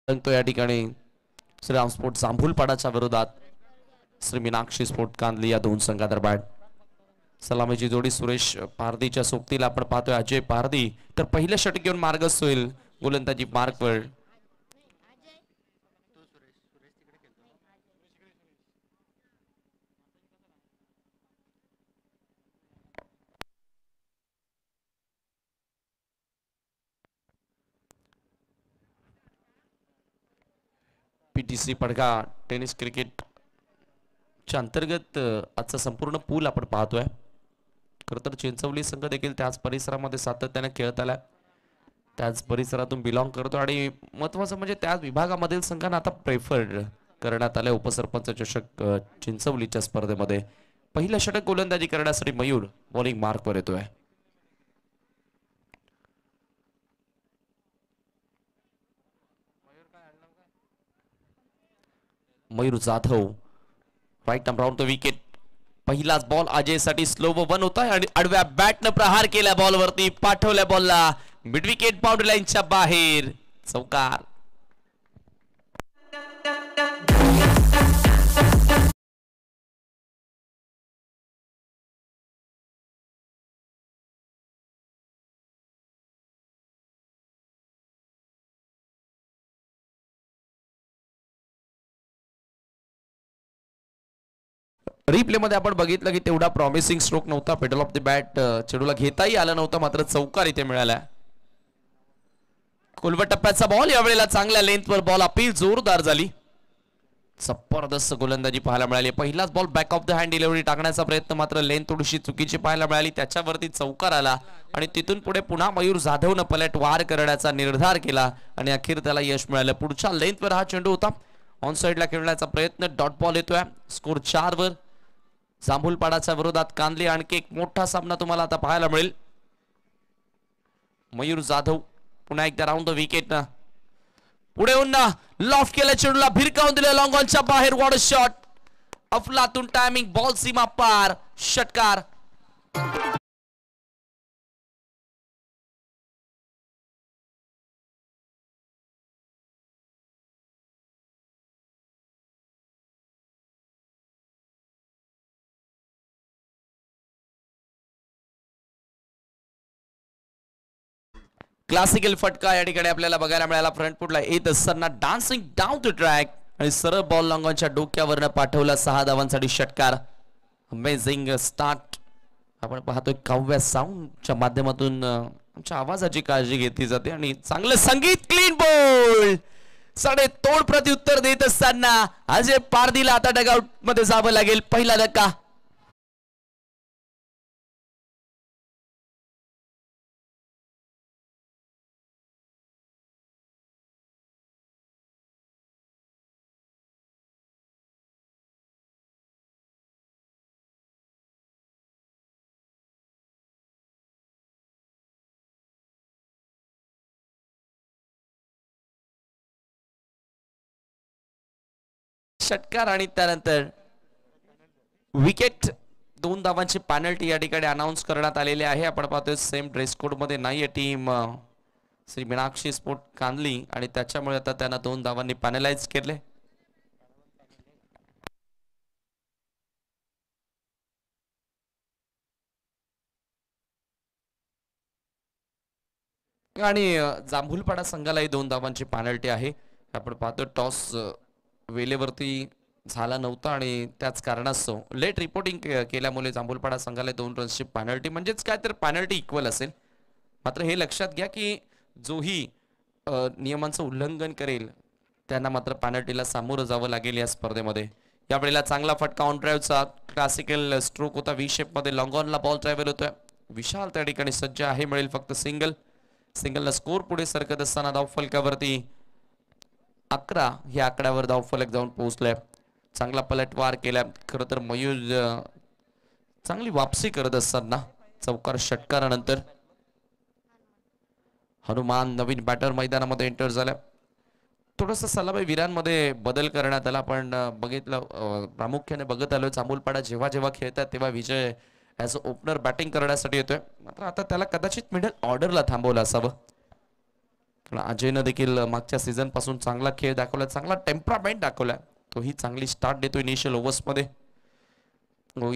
तो या ठिकाणी श्रीराम स्पोर्ट जांभूलपाडाच्या विरोधात श्री मीनाक्षी स्पोर्ट कांदली या दोन संघादरम्यान सलामीची जोडी सुरेश पारदीच्या सोबतीला आपण पाहतोय अजय पारदी तर पहिल्या षटक घेऊन मार्गस्थ होईल गोलंदाजी मार्कवर पीटीसी पडगा टेनिस क्रिकेट च्या अंतर्गत आजचा संपूर्ण पूल आपण पाहतोय खरं तर चिंचवली संघ देखील त्याच परिसरामध्ये सातत्याने खेळत आला त्याच परिसरातून बिलॉंग करतो आणि महत्त्वाचं म्हणजे त्याच विभागामधील संघांना आता प्रेफर्ड करण्यात आले उपसरपंच चषक चिंचवलीच्या स्पर्धेमध्ये पहिल्या षटक गोलंदाजी करण्यासाठी मयूर बॉलिंग मार्कवर येतोय Mayur Jadhav right arm round the wicket पहिलाच बॉल अजय साठी स्लो वन होता आणि आडव्या बॅटनं प्रहार केला बॉल वरती पाठवल्या बॉलला मिड विकेट बाउंड्री लाईनच्या बाहेर चौकार रिप्ले मध्ये आपण बघितलं की तेवढा प्रॉमिसिंग स्ट्रोक नव्हता पेडल ऑफ द बॅट चेडूला घेताही आला नव्हता मात्र चौकार इथे मिळाला कुलवट टप्प्याचा बॉल यावेळेला चांगल्या लेंथवर बॉल अपील जोरदार झाली जबरदस्त गोलंदाजी पाहायला मिळाली पहिलाच ball back of the hand delivery टाकण्याचा प्रयत्न मात्र लेंथ थोडीशी चुकीची पाहायला मिळाली त्याच्यावरती चौकार आला आणि तिथून पुढे पुन्हा मयूर जाधवनं पलट वार करण्याचा निर्धार केला आणि अखेर त्याला यश मिळालं पुढच्या लेंथवर हा चेंडू होता ऑन साइडला खेळण्याचा प्रयत्न डॉट बॉल येतोय स्कोर 4 वर जांभूलपाडाच्या विरोधात कांदली आणखी एक मोठा सामना तुम्हाला आता पाहायला मिळेल मयूर जाधव पुन्हा एकदा राऊंड द विकेट ना पुढे उन्हा लॉफ्ट केल्या चेंडूला भिरकावून दिले लॉंग ऑनच्या बाहेर वॉड शॉट अफलातून टायमिंग बॉल सीमा पार षटकार क्लासिकल फटका या ठिकाणी आपल्याला बघायला मिळाला फ्रंट फुटला येत असताना डान्सिंग डाऊन टू ट्रॅक आणि सरळ बॉल लॉंगॉनच्या डोक्यावरनं पाठवला 6 धावांसाठी षटकार अमेझिंग स्टार्ट आपण पाहतोय काव्य साऊंडच्या माध्यमातून आमच्या आवाजाची काळजी घेतली जाते आणि चांगलं संगीत क्लीन बॉल साडे तोड प्रत्युत्तर देत असताना अजय पारदीला आता डगआउट मध्ये जावं लागेल पहिला धक्का षटकार आणि त्यानंतर विकेट 2 धावांची पेनल्टी या ठिकाणी अनाउन्स करण्यात आलेली आहे आपण पाहतोय सेम ड्रेस कोड मध्ये नाहीये टीम श्री मीनाक्षी स्पोर्ट कांदली आणि त्याच्यामुळे आता त्यांना 2 धावांनी पॅनलाइज केले आणि जांभूलपाडा संघालाही 2 धावांची पेनल्टी आहे आपण पाहतोय टॉस वेलेवरती झाला नव्हता आणि त्याच कारणास्तव लेट रिपोर्टिंग केल्यामुळे जांभूलपाडा संघाला 2 रन्सची पेनल्टी म्हणजेच काय तर पेनल्टी इक्वल असेल मात्र हे लक्षात घ्या की जोही नियमांचं उल्लंघन करेल त्यांना मात्र पेनल्टीला सामोरं जावं लागेल या स्पर्धेमध्ये यावेळेला चांगला फटका ऑन ड्राईव्हचा क्लासिकल स्ट्रोक होता व्ही शेप मध्ये लॉंग ऑनला बॉल ट्रॅव्हल होतोय विशाल त्या ठिकाणी सज्ज आहे मिळेल फक्त सिंगलला स्कोर पुढे सरकत असताना धाव फलकावरती 11 या आकड्यावर धाव फलक जाऊन पोहोचलाय चांगला पलटवार केला खरं तर मयूर चांगली वापसी करत असताना चौकार षटकारानंतर हनुमान नवीन बॅटर मैदानामध्ये एंटर झाला थोडंसं सलामी वीरांमध्ये बदल करण्यात आला पण बघितलं प्रामुख्याने बघत आलोय जांभूलपाडा जेव्हा जेव्हा खेळतात तेव्हा विजय ॲज अ ओपनर बॅटिंग करण्यासाठी येतोय मात्र आता त्याला कदाचित मिडल ऑर्डरला थांबवलं असावं पण अजयनं देखील मागच्या सीझन पासून चांगला खेळ दाखवला, चांगला टेम्परामेंट दाखवला. तोही चांगली स्टार्ट देतो इनिशियल ओव्हर्स मध्ये.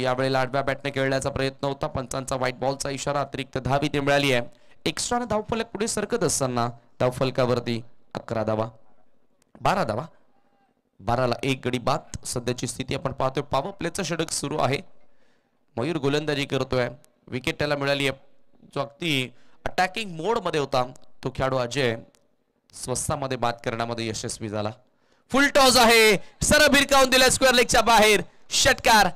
यावेळेला आडव्या बॅटने खेळण्याचा प्रयत्न होता, पंचांचा व्हाईट बॉलचा इशारा. अतिरिक्त धाव इथे मिळाली आहे. एक्स्ट्राने धावफलक पुढे सरकत असताना धावफलकावरती 11 धावा, 12 धावा, 12ला 1 गडी बाद. सध्याची स्थिती आपण पाहतोय. पॉवर प्लेचं षटक सुरू आहे. मयूर गोलंदाजी करतोय. विकेट त्याला मिळाली आहे. जो अगदी अटॅकिंग मोड मध्ये होता तो खेळाडू अजय स्वस्तामध्ये बाद करण्यामध्ये यशस्वी झाला. फुल टॉस आहे, सरळ भिरकावून दिला स्क्वेअर लेगच्या बाहेर. षटकार.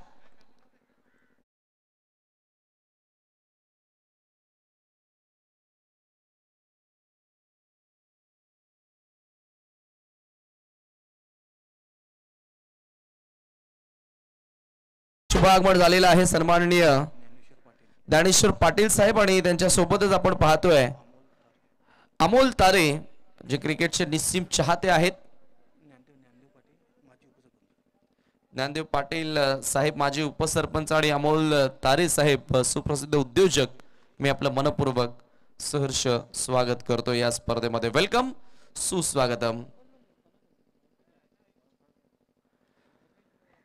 शुभ आगमन झालेला आहे सन्माननीय ज्ञानेश्वर पाटील साहेब आणि त्यांच्या सोबतच आपण पाहतोय अमोल तारे, जे क्रिकेटचे निस्सीम चाहते आहेत. ज्ञानदेव पाटील साहेब माजी उपसरपंच आणि अमोल तारे साहेब सुप्रसिद्ध उद्योजक. मी आपलं मनपूर्वक सहर्ष स्वागत करतो या स्पर्धेमध्ये. वेलकम, सुस्वागतम.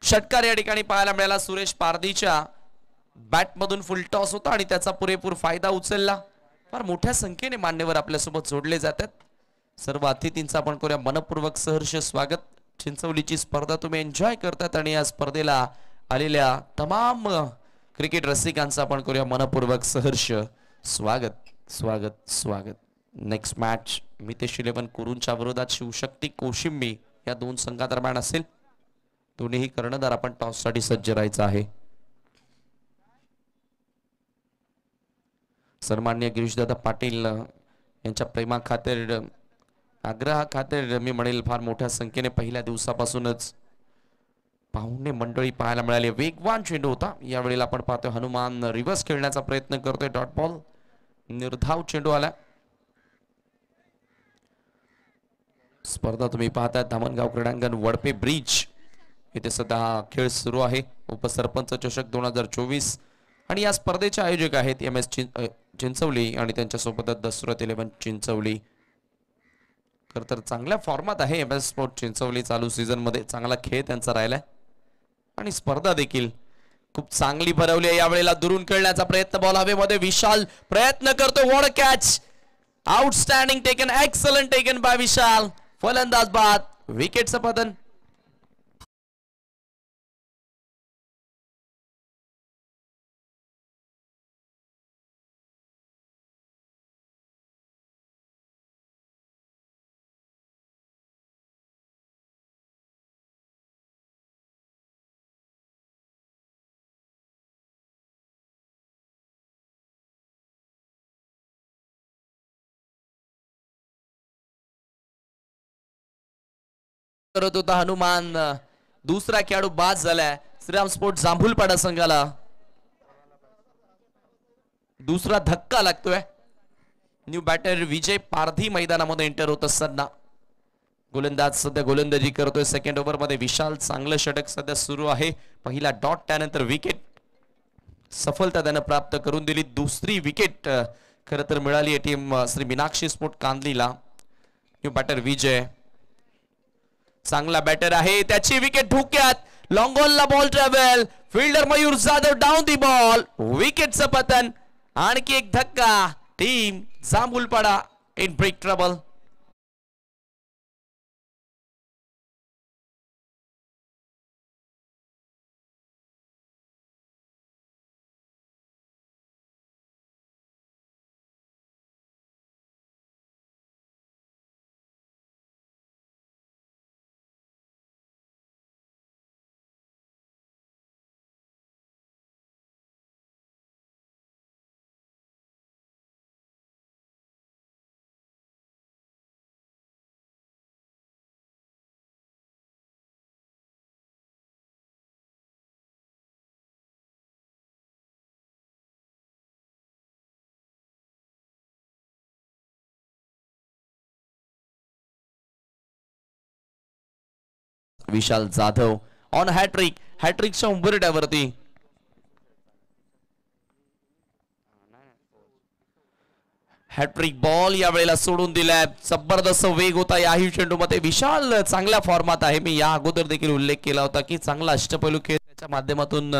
षटकार या ठिकाणी पाहायला मिळाला. सुरेश पारदीच्या बॅट मधून फुल टॉस होता आणि त्याचा पुरेपूर फायदा उचलला. फार मोठ्या संख्येने मान्यवर आपल्यासोबत जोडले जातात. सर्व अतिथींचा आपण करूया मनपूर्वक सहर्ष स्वागत. चिंचवलीची स्पर्धा तुम्ही एन्जॉय करतात आणि या स्पर्धेला आलेल्या तमाम क्रिकेट रसिकांचा आपण करूया मनपूर्वक सहर्ष स्वागत स्वागत स्वागत. नेक्स्ट मॅच मितेश 11 कुरूंच्या विरोधात शिवशक्ती कोशिंबी या दोन संघादरम्यान असेल. दोन्ही कर्णधार आपण टॉस साठी सज्ज राहायचं आहे. सन्माननीय गिरीशदादा पाटील यांच्या प्रेमा खातीर, आग्रहा खातीर मी म्हणेल फार मोठ्या संख्येने पहिल्या दिवसापासूनच पाहुणे मंडळी पाहायला मिळाली. वेगवान चेंडू होता. यावेळेला आपण पाहतोय हनुमान रिव्हर्स खेळण्याचा प्रयत्न करतोय. डॉट बॉल, निर्धाव चेंडू आला. स्पर्धा तुम्ही पाहताय धामणगाव क्रीडांगण वडपे ब्रिज इथे सध्या हा खेळ सुरू आहे. उपसरपंच चषक 2024 आणि या स्पर्धेचे आयोजक आहेत MS चिंचवली आणि त्यांच्यासोबतच दसरथ 11 चिंचवली. खर तर चांगल्या फॉर्मात आहे MS स्पोर्ट चिंचवली. चालू सीझन मध्ये चांगला खेळ त्यांचा राहिलाय आणि स्पर्धा देखील खूप चांगली भरवली आहे. यावेळेला दुरून खेळण्याचा प्रयत्न, बॉल हवेमध्ये, विशाल प्रयत्न करतो. What catch, outstanding taken, excellent taken by Vishal. फलंदाज बाद, विकेटचं पतन. करत होता हनुमान. दुसरा खेळाडू बाद झालाय. श्रीराम स्पोर्ट जांभूलपाडा संघाला दुसरा धक्का लागतोय. न्यू बॅटर विजय पारधी मैदानामध्ये एंटर होत असताना गोलंदाज सध्या गोलंदाजी करतोय. सेकंड ओव्हर मध्ये विशाल चांगलं षटक सध्या सुरू आहे. पहिला डॉट, त्यानंतर विकेट सफलता त्यानं प्राप्त करून दिली. दुसरी विकेट खरं तर मिळाली टीम श्री मीनाक्षी स्पोर्ट कांदलीला. न्यू बॅटर विजय चांगला बॅटर आहे, त्याची विकेट धोक्यात. लॉंग ऑन ला ball travel, fielder Mayur Jadhav down the ball, विकेटचं पतन. आणखी एक धक्का, team Jambhulpada in break trouble. Vishal Jadhav on hattrick, हॅट्रिकच्या हॅट्रिक बॉल या वेळेला सोडून दिलाय. जबरदस्त वेग होता याही चेंडूमध्ये. विशाल चांगल्या फॉर्मात आहे. मी या अगोदर देखील उल्लेख केला होता की चांगला अष्टपैलू खेळ त्याच्या माध्यमातून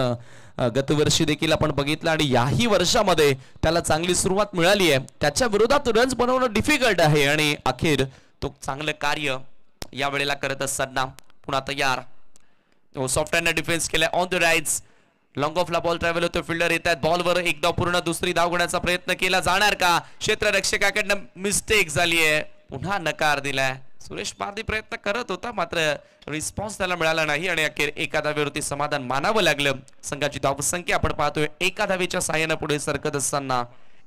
गतवर्षी देखील आपण बघितलं आणि याही वर्षामध्ये त्याला चांगली सुरुवात मिळाली आहे. त्याच्या विरोधात रन्स बनवणं डिफिकल्ट आहे आणि अखेर तो चांगलं कार्य या वेळेला करत असताना पुन्हा तयार. सॉफ्ट हँड डिफेन्स केलाय ऑन द राईट्स. लॉंग ऑफला बॉल ट्रॅव्हल होतो. फिल्डर येतात बॉलवर. एक धाव पूर्ण. दुसरी धाव घेण्याचा प्रयत्न केला जाणार का? क्षेत्ररक्षकाकडनं मिस्टेक झाली आहे. पुन्हा नकार दिलाय. सुरेश पारधी प्रयत्न करत होता मात्र रिस्पॉन्स त्याला मिळाला नाही आणि अखेर एका धावेवरती समाधान मानावं लागलं. संघाची धावसंख्या आपण पाहतोय एका धावेच्या साहाय्याने पुढे सरकत असताना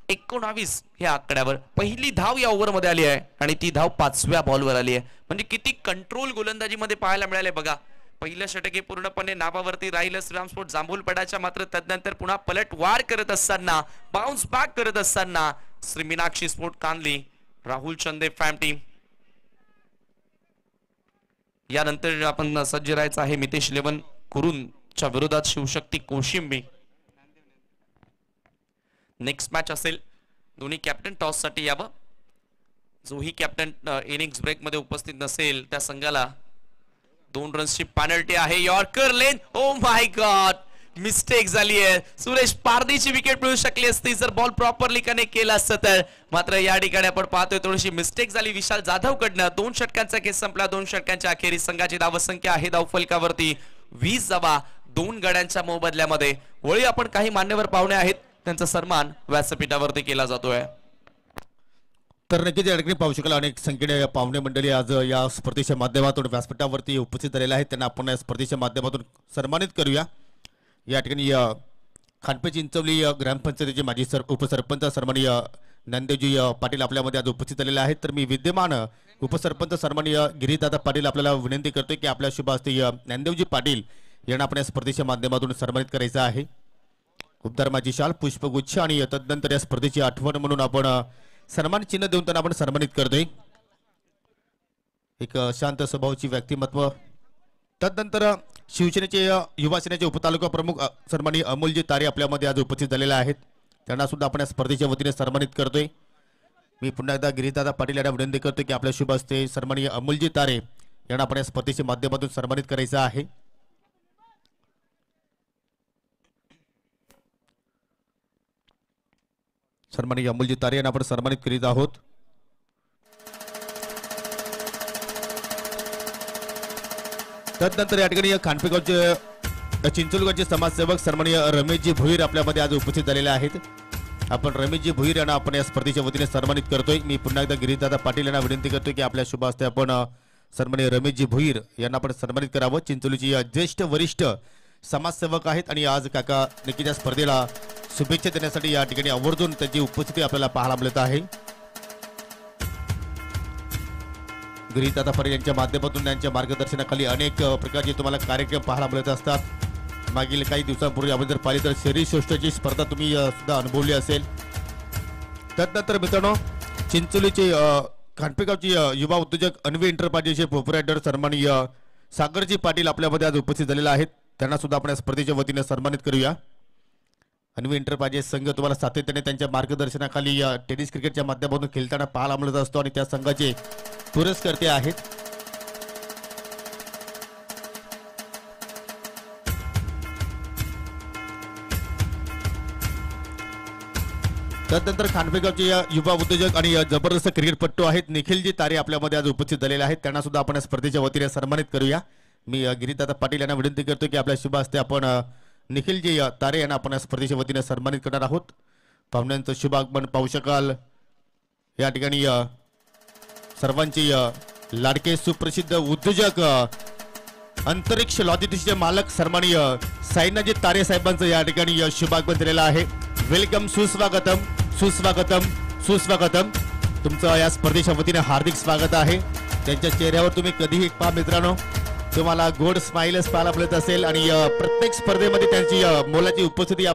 19 या आकड्यावर पहिली धाव या ओव्हरमध्ये आली आहे आणि ती धाव 5व्या बॉलवर आली आहे. म्हणजे किती कंट्रोल गोलंदाजीमध्ये पाहायला मिळाले बघा. पहिलं षटक हे पूर्णपणे नावावरती राहिलं श्रीरामस्पोर्ट जांभूलपडाच्या. मात्र तदनंतर पुन्हा पलटवार करत असताना बाउन्स बॅक करत असताना श्री मीनाक्षी स्पोर्ट कांदली राहुल चंदे फॅम टीम. यानंतर आपण सज्ज राहायचं आहे मितेश लेवन कुरूनच्या विरोधात शिवशक्ती कोशिंबी. नेक्स्ट मॅच असेल. दोन्ही कॅप्टन टॉस साठी यावं. जोही कॅप्टन इनिंग्स ब्रेक मध्ये उपस्थित नसेल त्या संघाला 2 रन्सची पेनल्टी आहे. Yorker lane. Oh my God, mistake झाली आहे. सुरेश पारधीची विकेट मिळू शकली असती जर बॉल प्रॉपरली कनेक्ट केला असतं तर. मात्र या ठिकाणी आपण पाहतोय थोडीशी मिस्टेक झाली विशाल जाधव कडनं. 2 षटकांचा खेळ संपला. 2 षटकांच्या अखेरीस संघाची धावसंख्या आहे धावफलकावरती 20 धावा 2 गड्यांच्या मोबदल्यामध्ये. वळी आपण काही मान्यवर पाहुणे आहेत त्यांचा सन्मान व्यासपीठावरती केला जातोय. तर नक्कीच या ठिकाणी पाहू शकाल अनेक संख्येने पाहुणे मंडळी आज या स्पर्धेच्या माध्यमातून व्यासपीठावरती उपस्थित झालेले आहेत. त्यांना आपण या स्पर्धेच्या माध्यमातून सन्मानित करूया. या ठिकाणी खानपे चिंचवली ग्रामपंचायतीचे माजी उपसरपंच सन्माननीय ज्ञानदेवजी पाटील आपल्यामध्ये आज उपस्थित झालेले आहेत. तर मी विद्यमान उपसरपंच सन्माननीय गिरीदादा पाटील आपल्याला विनंती करतोय की आपल्या शुभ हस्ते ज्ञानदेवजी पाटील यांना आपण या स्पर्धेच्या माध्यमातून सन्मानित करायचं आहे. उबदार माजी शाल पुष्पगुच्छ आणि तदनंतर या स्पर्धेची आठवण म्हणून आपण सन्मान चिन्ह देऊन त्यांना आपण सन्मानित करतोय. एक शांत स्वभावाची व्यक्तिमत्व. तदनंतर शिवसेनेचे युवा सेनेचे उपतालुका प्रमुख सन्माननीय अमोलजी तारे आपल्यामध्ये आज उपस्थित झालेले आहेत. त्यांना सुद्धा आपण या स्पर्धेच्या वतीने सन्मानित करतोय. मी पुन्हा एकदा गिरीदादा पाटील यांना विनंती करतोय की आपल्या शुभ हस्ते सन्माननीय अमोलजी तारे यांना आपण या स्पर्धेच्या माध्यमातून सन्मानित करायचं आहे. सन्माननीय अमोलजी तारे यांना आपण सन्मानित करीत आहोत. तदनंतर या ठिकाणी खानपेगावचे चिंचोलगावचे समाजसेवक सन्माननीय रमेशजी भुईर आपल्यामध्ये आज उपस्थित झालेले आहेत. आपण रमेशजी भुईर यांना आपण या स्पर्धेच्या वतीने सन्मानित करतोय. मी पुन्हा एकदा गिरीदादा पाटील यांना विनंती करतोय की आपल्या शुभ हस्ते आपण सन्माननीय रमेशजी भुईर यांना आपण सन्मानित करावं. चिंचोलीची ज्येष्ठ वरिष्ठ समाजसेवक आहेत आणि आज काका नक्कीच या स्पर्धेला शुभेच्छा देण्यासाठी या ठिकाणी आवर्जून त्यांची उपस्थिती आपल्याला पाहायला मिळत आहे. गिरीदादा पाटील यांच्या माध्यमातून त्यांच्या मार्गदर्शनाखाली अनेक प्रकारचे तुम्हाला कार्यक्रम पाहायला मिळत असतात. मागील काही दिवसांपूर्वी आपण जर पाहिली तर शरीर श्रेष्ठची स्पर्धा तुम्ही सुद्धा अनुभवली असेल. त्यानंतर मित्रांनो चिंचोलीचे खानपेगावची युवा उद्योजक अन्वी एंटरप्राइजेसचे प्रोप्रायटर सन्माननीय सागरजी पाटील आपल्यामध्ये आज उपस्थित झालेले आहेत. त्यांना सुद्धा आपण या स्पर्धेच्या वतीने सन्मानित करूया. अन्वी एंटरप्राइजेस संघ तुम्हाला सातत्याने त्यांच्या मार्गदर्शनाखाली टेनिस क्रिकेटच्या माध्यमातून खेळताना पाहायला मिळत असतो आणि त्या संघाचे पुरस्कर्ते आहेत. त्यानंतर खानपेगावचे युवा उद्योजक आणि जबरदस्त क्रिकेटपटू आहेत निखिलजी तारे आपल्यामध्ये आज उपस्थित झालेले आहेत. त्यांना सुद्धा आपण स्पर्धेच्या वतीने सन्मानित करूया. मी गिरीदादा पाटील यांना विनंती करतो की आपल्या शुभ हस्ते आपण निखिलजी तारे यांना आपण स्पर्धेच्या वतीने सन्मानित करणार आहोत. पाहुण्यांचं शुभ आगमन पाहू शकाल. या ठिकाणी सर्वांचे लाडके सुप्रसिद्ध उद्योजक अंतरिक्ष लॉजिस्टिक्सचे मालक सन्माननीय साईनाजी तारे साहेबांचं या ठिकाणी शुभ आगमन झालेलं आहे. वेलकम, सुस्वागतम सुस्वागतम सुस्वागतम. तुमचं या स्पर्धेच्या वतीने हार्दिक स्वागत आहे. त्यांच्या चेहऱ्यावर तुम्ही कधीही पहा मित्रांनो तुम्हाला गोड स्माइलच पाहायला मिळत असेल आणि प्रत्येक स्पर्धेमध्ये त्यांची मोलाची उपस्थिती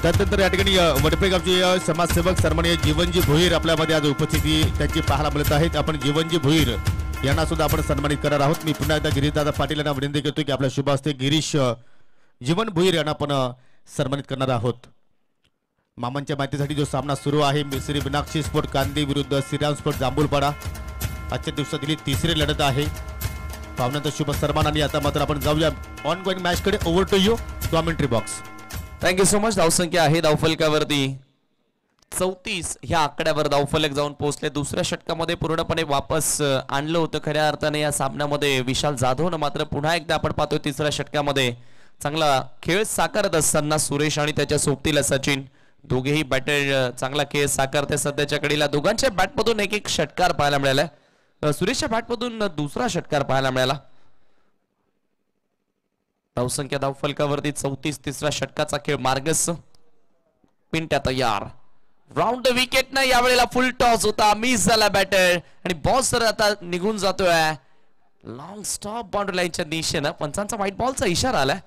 त्यानंतर या ठिकाणी वडपेगावचे समाजसेवक सन्माननीय जीवनजी भोईर आपल्यामध्ये आज उपस्थिती त्यांची पाहायला मिळत आहेत. आपण जीवनजी भोईर यांना सुद्धा आपण सन्मानित करणार आहोत. मी पुन्हा एकदा गिरीशदादा पाटील यांना विनंती करतो की आपल्या शुभ हस्ते गिरीश जीवन भोईर यांना आपण सन्मानित करणार आहोत. मामांच्या माहितीसाठी जो सामना सुरू आहे श्री मीनाक्षी स्पोर्ट कांदी विरुद्ध श्रीराम स्पोर्ट जांभूलपाडा आजच्या दिवसातील तिसरी लढत आहे. पाहुण्यांचा शुभ सन्मान. आणि आता मात्र आपण जाऊया ऑन गोईंग मॅच कडे. Over to you commentary box. Thank you so much. धावसंख्या आहे धावफलकावरती 34 ह्या आकड्यावर धावफलक जाऊन पोहोचले. दुसऱ्या षटकामध्ये पूर्णपणे वापस आणलं होतं खऱ्या अर्थाने या सामन्यामध्ये विशाल जाधवनं. मात्र पुन्हा एकदा आपण पाहतोय तिसऱ्या षटकामध्ये चांगला खेळ साकारत असताना सुरेश आणि त्याच्या सोबतीला सचिन दोघेही बॅटर चांगला खेळ साकारते सध्याच्या घडीला. दोघांच्या बॅटमधून एक एक षटकार पाहायला मिळाला. सुरेशच्या बॅटमधून दुसरा षटकार पाहायला मिळाला. धावसंख्या धावफलकावरती 34. तिसऱ्या षटकाचा खेळ मार्गस. पिंट्या तयार. राऊंड विकेट ना यावेळेला फुल टॉस होता. मिस झाला बॅटर आणि बॉस सर आता निघून जातोय लॉंग स्टॉप बाउंड्री लाईनच्या दिशेनं. पंचांचा व्हाईट बॉलचा इशारा आलाय.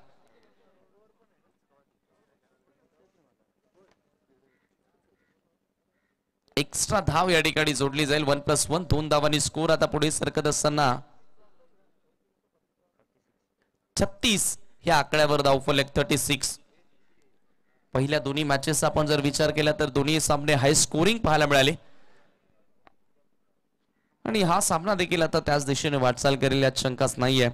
एक्स्ट्रा धाव या ठिकाणी जोडली जाईल. 1+1 2 धावांनी स्कोर आता पुढे सरकत असताना 36 ह्या आकड्यावर धावफलक 36. पहिल्या दोन्ही मॅचेस आपण जर विचार केला तर दोन्ही सामने हाय स्कोरिंग पाहायला मिळाले आणि हा सामना देखील आता त्याच दिशेने वाटचाल करेल यात शंकाच नाहीये.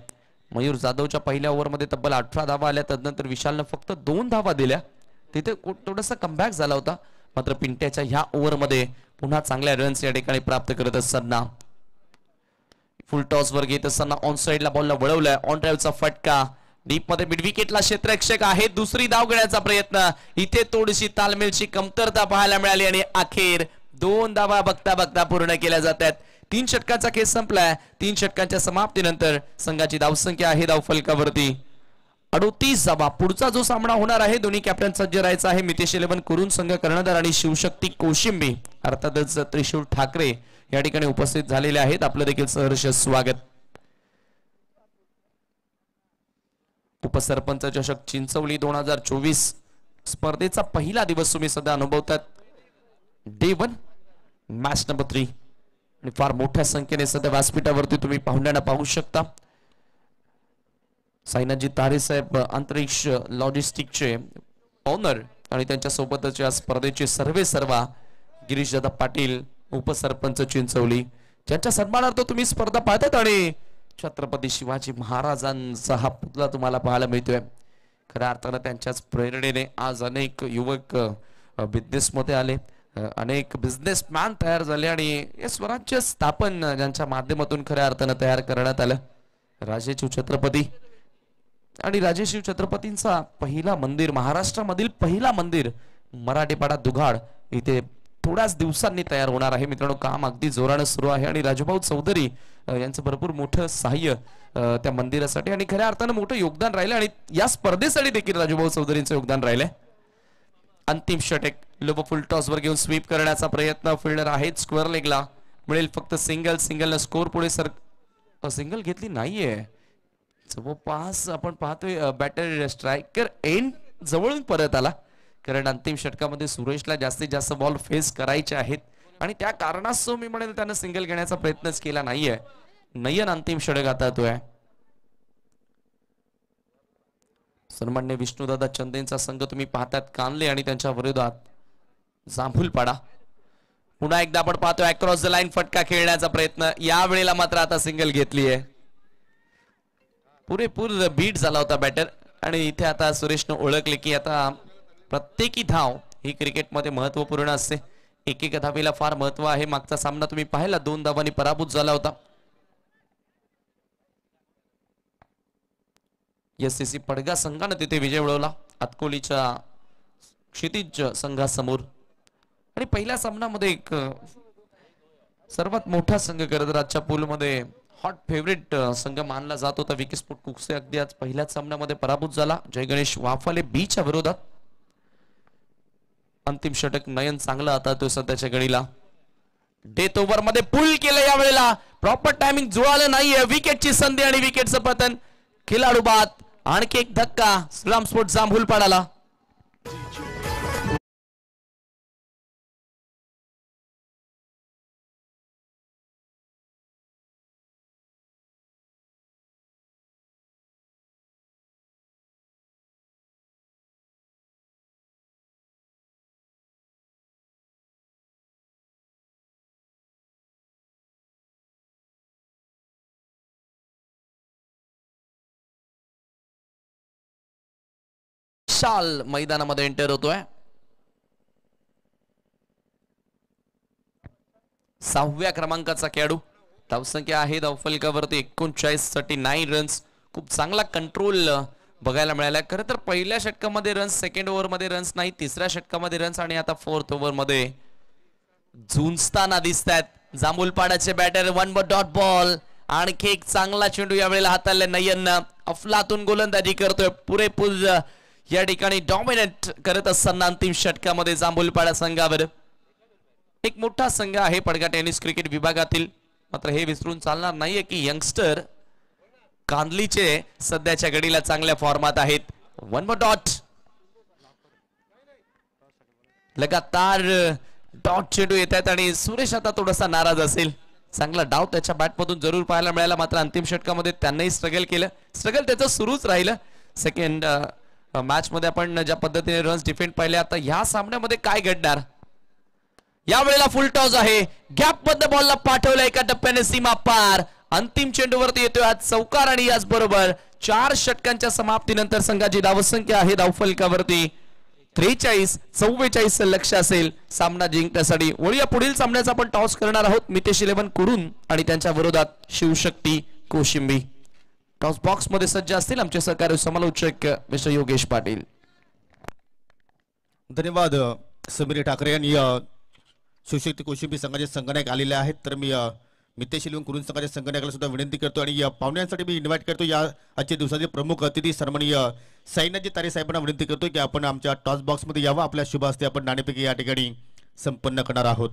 मयूर जाधवच्या पहिल्या ओव्हरमध्ये तब्बल 18 धावा आल्या. तदनंतर विशालनं फक्त 2 धावा दिल्या. तिथे थोडासा कमबॅक झाला होता. मात्र पिंट्याच्या ह्या ओव्हरमध्ये पुन्हा चांगल्या रन्स या ठिकाणी प्राप्त करत असताना फुल टॉस वर घेत असताना ऑन साइडला बॉलला वळवलाय. ऑन ड्राईव्हचा फटका डीप मध्ये मिड विकेटला क्षेत्ररक्षक आहे. दुसरी धाव घेण्याचा प्रयत्न. इथे थोडीशी तालमेलची कमतरता पाहायला मिळाली आणि अखेर 2 धावा बघता बघता पूर्ण केल्या जातात. 3 षटकाचा खेळ संपलाय. 3 षटकांच्या समाप्तीनंतर संघाची धावसंख्या आहे धावफलकावरती 38 धावा. पुढचा जो सामना होणार आहे दोन्ही कॅप्टन सज्ज राहायचा आहे. मितेश 11 कुरुन संघ कर्णधार आणि शिवशक्ती कोशिंबी अर्थातच त्रिशूल ठाकरे या ठिकाणी उपस्थित झालेले आहेत. आपलं देखील सहर्ष स्वागत. उपसरपंच चषक चिंचवली 2024 स्पर्धेचा पहिला दिवस तुम्ही सध्या अनुभवतात. डे 1 मॅच नंबर 3 आणि फार मोठ्या संख्येने सध्या व्यासपीठावरती तुम्ही पाहुण्यांना पाहू शकता. साईनाथजी तारे साहेब अंतरिक्ष लॉजिस्टिकचे ओनर आणि त्यांच्या सोबतच या स्पर्धेचे सर्वेसर्वा गिरीशदादा पाटील उपसरपंच चिंचवली ज्यांच्या सन्मानार्थ तुम्ही स्पर्धा पाहतात आणि छत्रपती शिवाजी महाराजांचा हा पुतळा तुम्हाला पाहायला मिळतोय. खऱ्या अर्थानं त्यांच्याच प्रेरणेने आज अनेक युवक बिझनेस मध्ये आले. अनेक बिझनेसमॅन तयार झाले आणि हे स्वराज्य स्थापन ज्यांच्या माध्यमातून खऱ्या अर्थानं तयार करण्यात आलं. राजेशिव छत्रपती आणि राजेशिव छत्रपतींचा पहिला मंदिर महाराष्ट्रामधील पहिला मंदिर मराठीपाडा दुघाड इथे थोड्याच दिवसांनी तयार होणार आहे. मित्रांनो काम अगदी जोरानं सुरू आहे आणि राजूभाऊ चौधरी यांचं भरपूर मोठं सहाय्य त्या मंदिरासाठी आणि खऱ्या अर्थानं मोठं योगदान राहिलं आणि या स्पर्धेसाठी देखील राजूभाऊ चौधरींचं योगदान राहिलंय. अंतिम षटक लोब फुल टॉस वर घेऊन स्वीप करण्याचा प्रयत्न. फिल्डर आहेत स्क्वेअर लेगला मिळेल फक्त सिंगल. सिंगल स्कोर पुढे सिंगल घेतली नाहीये. जवळपास आपण पाहतोय बॅटर स्ट्रायकर एंड जवळून परत आला कारण अंतिम षटकामध्ये सुरेशला जास्तीत जास्त बॉल फेस करायचे आहेत आणि त्या कारणास्तव मी म्हणेल त्यानं सिंगल घेण्याचा प्रयत्नच केला नाहीये. नयन अंतिम षटक आता येतोय. सन्मान्य विष्णुदादा चंदेंचा संघ तुम्ही पाहतात कानले आणि त्यांच्या विरोधात जांभूलपाडा. पुन्हा एकदा आपण पाहतोय अक्रॉस द लाईन फटका खेळण्याचा प्रयत्न. या वेळेला मात्र आता सिंगल घेतली आहे. पुरेपूर बीट झाला होता बॅटर आणि इथे आता सुरेशनं ओळखले की आता प्रत्येकी धाव ही क्रिकेटमध्ये महत्वपूर्ण असते. एक धावेला फार महत्व आहे. मागचा सामना तुम्ही पाहिला 2 धावांनी पराभूत झाला होता. एससीसी पडगा संघाने तिथे विजय मिळवला अतकोलीच्या क्षितिज संघासमोर आणि पहिल्या सामन्यामध्ये एक सर्वात मोठा संघ कर्जराजच्या पूलमध्ये हॉट फेवरेट संघ मानला जात होता विकी स्पोर्ट कुकसे अगदी आज पहिल्याच सामन्यामध्ये पराभूत झाला जय गणेश वाफाले बीच्या विरोधात. अंतिम षटक नयन चांगला आता तो सध्याच्या गणीला डेथ ओव्हर मध्ये पुल केलं. या वेळेला प्रॉपर टायमिंग जुळालं नाहीये. विकेटची संधी आणि विकेटचं पतन. खेळाडू बाद. आणखी एक धक्का श्रीराम स्पोर्ट जांभूलपाडाला. विशाल मैदानामध्ये एंटर होतोय. 6व्या क्रमांकाचा खेळाडू. धावसंख्या आहे धावफलकावरती 39 रन्स. खूप चांगला कंट्रोल बघायला मिळाला. खरं तर पहिल्या षटकामध्ये रन्स, सेकंड ओव्हर मध्ये रन्स नाही, तिसऱ्या षटकामध्ये रन्स आणि आता फोर्थ ओव्हर मध्ये झुंजताना दिसत आहेत जांभूलपाड्याचे बॅटर. 1 dot ball. आणखी एक चांगला चेंडू यावेळेला हाताळला नयन. अफलातून गोलंदाजी करतोय. पुरेपूर या ठिकाणी डॉमिनेट करत असताना अंतिम षटकामध्ये जांभूलपाडा संघावर. एक मोठा संघ आहे पडगा टेनिस क्रिकेट विभागातील. मात्र हे विसरून चालणार नाहीये की यंगस्टर कांदलीचे सध्याच्या घडीला चांगल्या फॉर्मात आहेत. 1 डॉट. लगातार डॉट चेंडू येत आहेत आणि सुरेश आता थोडासा नाराज असेल. चांगला डाव त्याच्या बॅटमधून जरूर पाहायला मिळाला. मात्र अंतिम षटकामध्ये त्यांनाही स्ट्रगल केलं. स्ट्रगल त्याचं सुरूच राहिलं. सेकंड मॅच मध्ये आपण ज्या पद्धतीने रन्स डिफेंड पाहिले, आता ह्या सामन्यामध्ये काय घडणार. यावेळेला फुल टॉस आहे. गॅप मध्ये बॉलला पाठवलं एका टप्प्याने सीमा पार. अंतिम चेंडूवरती येतोय आज चौकार आणि याच बरोबर 4 षटकांच्या समाप्तीनंतर संघाची धावसंख्या आहे धावफलकावरती 43-44 लक्ष असेल सामना जिंकण्यासाठी. वळूया पुढील सामन्याचा आपण टॉस करणार आहोत. मितेश 11 कुडून आणि त्यांच्या विरोधात शिवशक्ती कोशिंबी. टॉस बॉक्स मध्ये सज्ज असतील आमचे सहकारी समालोचक मिस्टर योगेश पाटील. धन्यवाद समीर ठाकरे यांनी शिवशक्ती कोशिंबी संघाचे संघनायक आलेले आहेत. तर मी मितेश लिहून कुरुन संघाच्या संघनायकाला सुद्धा विनंती करतो आणि पाहुण्यांसाठी मी इन्व्हाइट करतो या आजच्या दिवसाचे प्रमुख अतिथी सन्माननीय साईनाथजी तारे साहेबांना विनंती करतो की आपण आमच्या टॉस बॉक्स मध्ये यावं. आपल्या शुभ हस्ते आपण नाणेफेकी या ठिकाणी संपन्न करणार आहोत.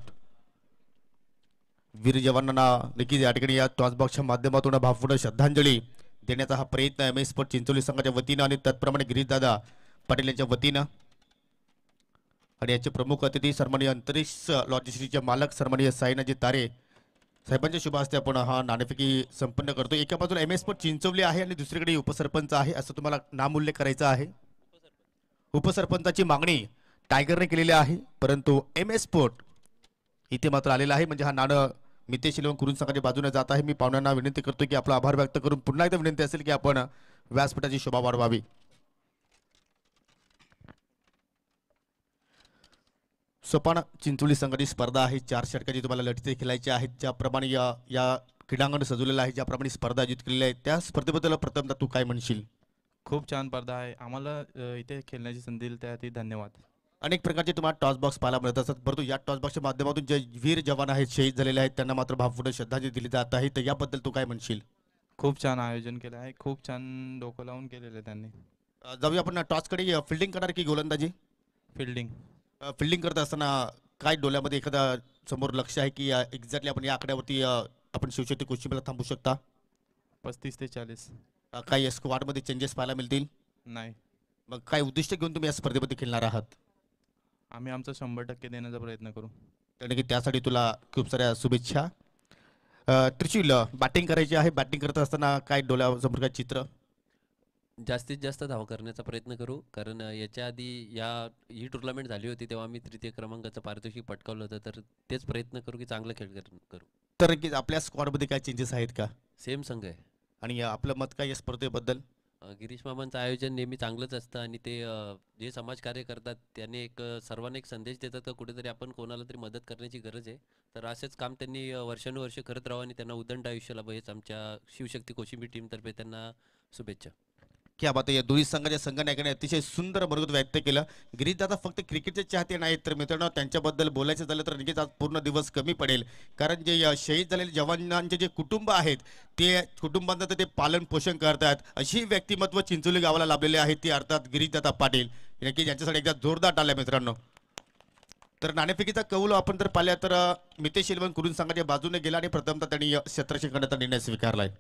वीर जवानांना देखील या ठिकाणी या टॉस बॉक्सच्या माध्यमातून भावपूर्ण श्रद्धांजली देण्याचा हा प्रयत्न MS स्पोर्ट चिंचोली संघाच्या वतीनं आणि त्याचप्रमाणे गिरीशदादा पाटील यांच्या वतीनं. आणि याचे प्रमुख अतिथी सन्माननीय अंतरिक्ष लॉजिस्टिक्सचे मालक सन्माननीय साईनाथजी तारे साहेबांच्या शुभ हस्ते आपण हा नाणेफेकी संपन्न करतो. एका बाजूला MS स्पोर्ट चिंचवली आहे आणि दुसरीकडे उपसरपंच आहे असं तुम्हाला नाम उल्लेख करायचा आहे. उपसरपंचाची मागणी टायगरने केलेली आहे परंतु MS स्पोर्ट इथे मात्र आलेला आहे. म्हणजे हा नाणं मितेश लिहून कुरुन संघाच्या बाजूने जात आहे. मी पाहुण्यांना विनंती करतो की आपला आभार व्यक्त करून पुन्हा एकदा विनंती असेल की आपण व्यासपीठाची शोभा वाढवावी. सोपान चिंचोली संघाची स्पर्धा आहे. 4 षटकाची तुम्हाला लढती खेळायची आहेत. ज्याप्रमाणे या क्रीडांगण सजवलेलं आहे, ज्याप्रमाणे स्पर्धा आयोजित केलेली आहे त्या स्पर्धेबद्दल प्रथमतः तू काय म्हणशील. खूप छान स्पर्धा आहे. आम्हाला इथे खेळण्याची संधी दिली त्यासाठी धन्यवाद. अनेक प्रकारचे तुम्हाला टॉस बॉक्स पाहायला मिळत असतात परंतु या टॉस बॉक्सच्या माध्यमातून जे वीर जवान आहेत शहीद झालेले आहेत त्यांना मात्र भावपूर्ण श्रद्धांजली दिली जात आहे. तर याबद्दल तू काय म्हणशील. खूप छान आयोजन केलं आहे. खूप छान डोकं लावून केलेलं आहे त्यांनी. जाऊया आपण टॉसकडे. फिल्डिंग करणार की गोलंदाजी. फिल्डिंग. फिल्डिंग करत असताना काय डोल्यामध्ये एखादा समोर लक्ष आहे की एक्झॅक्टली आपण या आकड्यावरती आपण शिवशक्ती कोशिंबीला थांबू शकता. 35 ते 40. काही स्क्वॉडमध्ये चेंजेस पाहायला मिळतील. नाही. मग काय उद्दिष्ट घेऊन तुम्ही या स्पर्धेमध्ये खेळणार आहात. आम्ही आमचं 100% देण्याचा प्रयत्न करू. कारण की त्यासाठी तुला खूप साऱ्या शुभेच्छा. त्रिशूल बॅटिंग करायची आहे. बॅटिंग करत असताना काय डोळ्यासमोर काय चित्र. जास्तीत जास्त धाव करण्याचा प्रयत्न करू कारण याच्या आधी ही टुर्नामेंट झाली होती तेव्हा आम्ही 3य क्रमांकाचं पारितोषिक पटकावलं होतं. तर तेच प्रयत्न करू की चांगलं खेळ करू. तर की आपल्या स्क्वॉडमध्ये काय चेंजेस आहेत का. सेम संघ आहे. आणि आपलं मत काय या स्पर्धेबद्दल. गिरीश मामांचं आयोजन नेहमी चांगलंच असतं आणि ते जे समाजकार्य करतात त्याने सर्वांना एक संदेश देतात का कुठेतरी आपण कोणाला तरी मदत करण्याची गरज आहे. तर असेच काम त्यांनी वर्षानुवर्ष करत राहावं आणि त्यांना उदंड आयुष्य लाभो हेच आमच्या शिवशक्ती कोशिंबी टीमतर्फे त्यांना शुभेच्छा. क्या बात आहे. या दोन्ही संघाच्या संघनायकाने अतिशय सुंदर मनोगत व्यक्त केलं. गिरीशदादा फक्त क्रिकेटचे चाहते नाहीत तर मित्रांनो त्यांच्याबद्दल बोलायचं झालं तर नक्कीच आज पूर्ण दिवस कमी पडेल. कारण जे शहीद झालेले जवानांचे जे कुटुंब आहेत ते कुटुंबांना तर ते पालन पोषण करतात. अशी व्यक्तिमत्व चिंचोली गावाला लाभलेले आहेत ती अर्थात गिरीशदादा पाटील. नक्की यांच्यासाठी एकदा जोरदार टाळ्या मित्रांनो. तर नाणेफेकीचा कौल आपण जर पाहिल्या तर मितेश 11 कुरुन संघाच्या बाजूने गेला आणि प्रथमतः त्यांनी क्षेत्ररक्षण करण्याचा निर्णय स्वीकारलाय.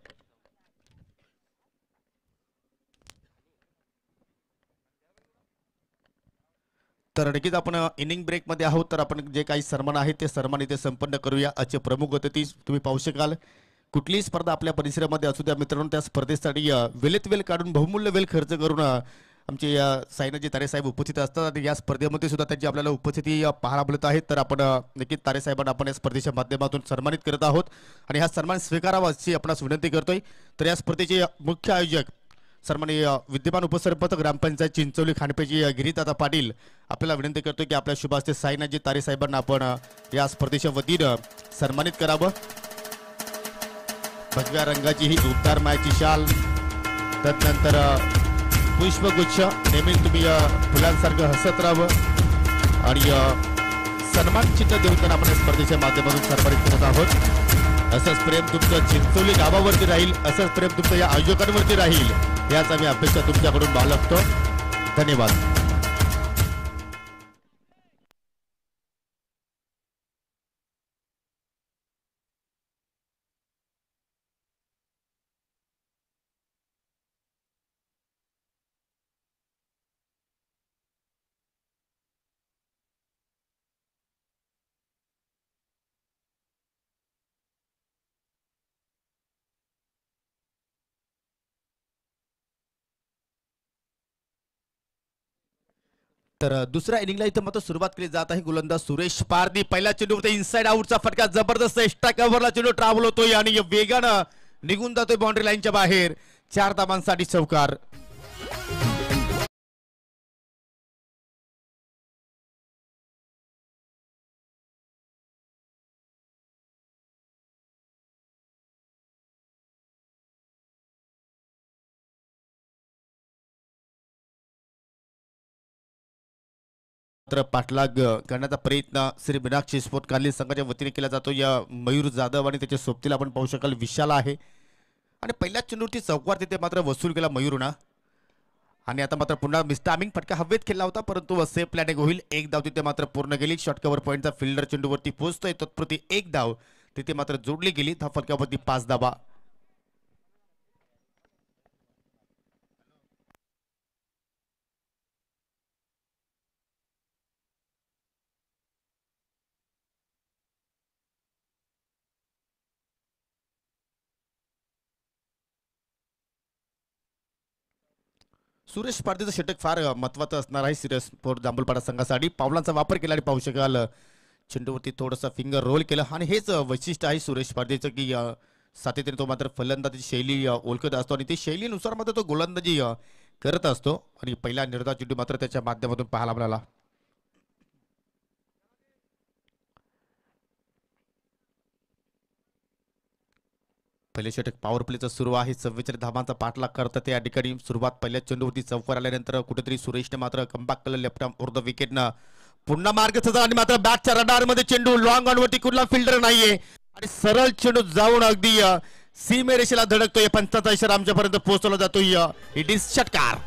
तर नक्कीच आपण इनिंग ब्रेकमध्ये आहोत तर आपण जे काही सन्मान आहेत ते सन्मान इथे संपन्न करूया. आजचे प्रमुख अतिथी तुम्ही पाहू शकाल. कुठलीही स्पर्धा आपल्या परिसरामध्ये असू द्या मित्रांनो त्या स्पर्धेसाठी वेळेत वेळ काढून बहुमूल्य वेळ खर्च करून आमचे साईनाथजी तारे साहेब उपस्थित असतात आणि या स्पर्धेमध्ये सुद्धा त्यांची आपल्याला उपस्थिती पाहायला मिळत आहेत. तर आपण नक्कीच तारे साहेबांना आपण या स्पर्धेच्या माध्यमातून सन्मानित करत आहोत आणि हा सन्मान स्वीकारावा अशी आपणास विनंती करतोय. तर या स्पर्धेचे मुख्य आयोजक सन्माननीय विद्यमान उपसरपंच ग्रामपंचायत चिंचोली खानपेची गिरीदादा पाटील आपल्याला विनंती करतो की आपल्या शुभ हस्ते साईनाथजी तारे साहेबांना आपण या स्पर्धेच्या वतीनं सन्मानित करावं. भगव्या रंगाची ही धूपदार मायाची शाल, तदनंतर पुष्पगुच्छ, नेहमी तुम्ही फुलांसारखं हसत राहावं आणि सन्मान चिन्ह देऊन त्यांना आपण स्पर्धेच्या माध्यमातून सन्मानित करत आहोत. असंच प्रेम तुमचं चिंचोली गावावरती राहील, असंच प्रेम तुमचं या आयोजकांवरती राहील, याच आम्ही अपेक्षा तुमच्याकडून बाळगतो. धन्यवाद. तर दुसऱ्या इनिंगला इथं मात्र सुरुवात केली जात आहे. गोलंदाज सुरेश पारदी पहिल्या चेंडूवरती इनसाइड आउटचा फटका, जबरदस्त एक्स्ट्रा कव्हरला चेंडू ट्रॅव्हल होतोय आणि वेगानं निघून जातोय बाउंड्री लाईनच्या बाहेर. 4 धावांसाठी चौकार. पाठलाग करण्याचा प्रयत्न श्री मीनाक्षी स्पोर्ट काली संघाच्या वतीने केला जातो. या मयूर जाधव आणि त्याच्या सोबतीला आपण पाहू शकाल विशाल आहे आणि पहिल्या चेंडूवरती चौकार तिथे मात्र वसूल केला मयूरनं आणि आता मात्र पुन्हा मिस्टामिंग फटका हवेत खेळला होता, परंतु सेफ प्लॅनिंग होईल. एक धाव तिथे मात्र पूर्ण गेली. शॉर्ट कव्हर पॉईंटचा फिल्डर चेंडूवरती पोहोचतोय, तत्प्रती एक धाव तिथे मात्र जोडली गेली. धाव फलकावरती 5 धावा. सुरेश पारदीचं षटक फार महत्वाचं असणार आहे सिरियस फोर जांभूलपाडा संघासाठी. पावलांचा वापर केला आणि पाहू शकाल चेंडूवरती थोडंसं फिंगर रोल केलं आणि हेच वैशिष्ट्य आहे सुरेश पारदीचं की सातत्याने तो मात्र फलंदाजी शैली ओळखत असतो आणि ती शैलीनुसार मात्र तो गोलंदाजी करत असतो आणि पहिला निर्धार चेंडू मात्र त्याच्या माध्यमातून पाहायला मिळाला. पहिले षटक पॉवर प्लेचं सुरू आहे. 44 धावांचा पाठलाग करतात या ठिकाणी. सुरुवात पहिल्या चेंडूवरती चौकार आल्यानंतर कुठेतरी सुरेशने मात्र कमबॅक केलं लेफ्ट आर्म ओव्हर द विकेटनं. पुन्हा मार्ग आणि मात्र बॅटच्या रडार मध्ये चेंडू लॉंग ऑन वरती कुठला फिल्डर नाहीये आणि सरळ चेंडू जाऊन अगदी सीमेरेषेला धडकतोय. 55 इशारा आमच्यापर्यंत पोहोचवला जातोय. इट इज षटकार.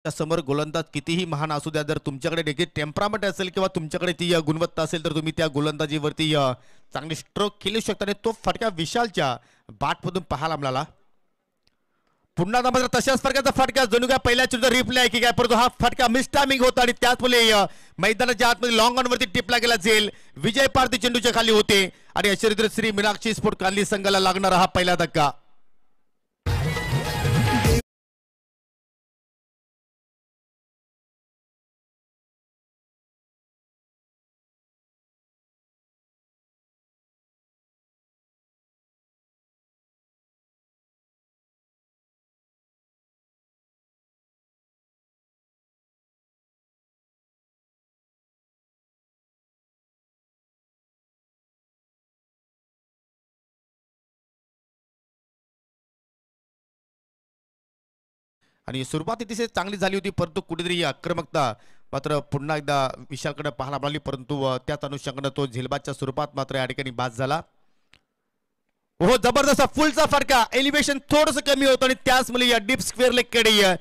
समोर गोलंदाज कितीही महान असू द्या, जर तुमच्याकडे देखील टेम्परामेंट असेल किंवा तुमच्याकडे ती गुणवत्ता असेल तर तुम्ही त्या गोलंदाजीवरती चांगली स्ट्रोक खेळू शकता आणि तो फटका विशालच्या बॅटमधून पाहायला मिळाला. पुन्हा मात्र तशाच प्रकारचा फटका जणू काय पहिल्या चेंडूचा रिप्ले आहे की काय, परंतु हा फटका मिस टायमिंग होता आणि त्याचमुळे मैदानाच्या आतमध्ये लॉंग ऑन वरती टिपला गेला. झेल विजय पारदी चेंडूच्या खाली होते आणि अशा रीतीने श्री मीनाक्षी स्पोर्ट काली संघाला लागणारा हा पहिला धक्का. आणि सुरुवात अतिशय चांगली झाली होती, परंतु कुठेतरी आक्रमकता मात्र पुन्हा एकदा विशालकडे पाहायला मिळाली, परंतु त्याच अनुषंगाने तो झेलबादच्या स्वरूपात मात्र या ठिकाणी बाद झाला. हो, जबरदस्त फुलचा फटका. एलिव्हेशन थोडंसं कमी होतं आणि त्याच मुळे या डीप स्क्वेअर लेगकडे